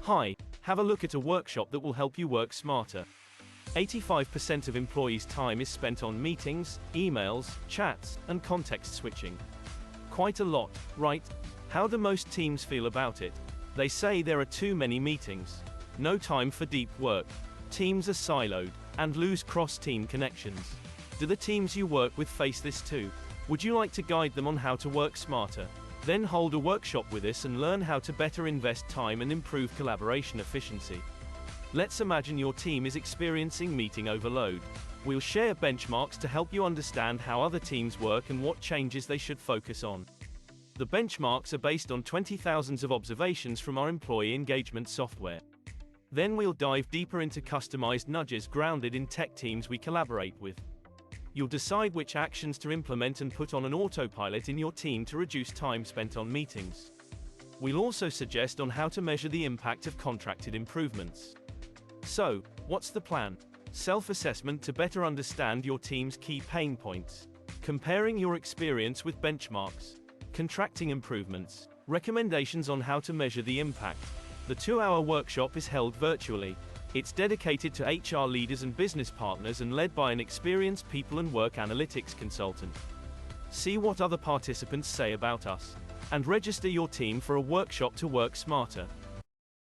Hi, have a look at a workshop that will help you work smarter. 85% of employees' time is spent on meetings, emails, chats, and context switching. Quite a lot, right? How do most teams feel about it? They say there are too many meetings. No time for deep work. Teams are siloed, and lose cross-team connections. Do the teams you work with face this too? Would you like to guide them on how to work smarter? Then hold a workshop with us and learn how to better invest time and improve collaboration efficiency. Let's imagine your team is experiencing meeting overload. We'll share benchmarks to help you understand how other teams work and what changes they should focus on. The benchmarks are based on 20,000 of observations from our employee engagement software. Then we'll dive deeper into customized nudges grounded in tech teams we collaborate with. You'll decide which actions to implement and put on an autopilot in your team to reduce time spent on meetings. We'll also suggest on how to measure the impact of contracted improvements. So, what's the plan? Self-assessment to better understand your team's key pain points. Comparing your experience with benchmarks. Contracting improvements. Recommendations on how to measure the impact. The 2-hour workshop is held virtually. It's dedicated to HR leaders and business partners and led by an experienced people and work analytics consultant. See what other participants say about us. And register your team for a workshop to work smarter.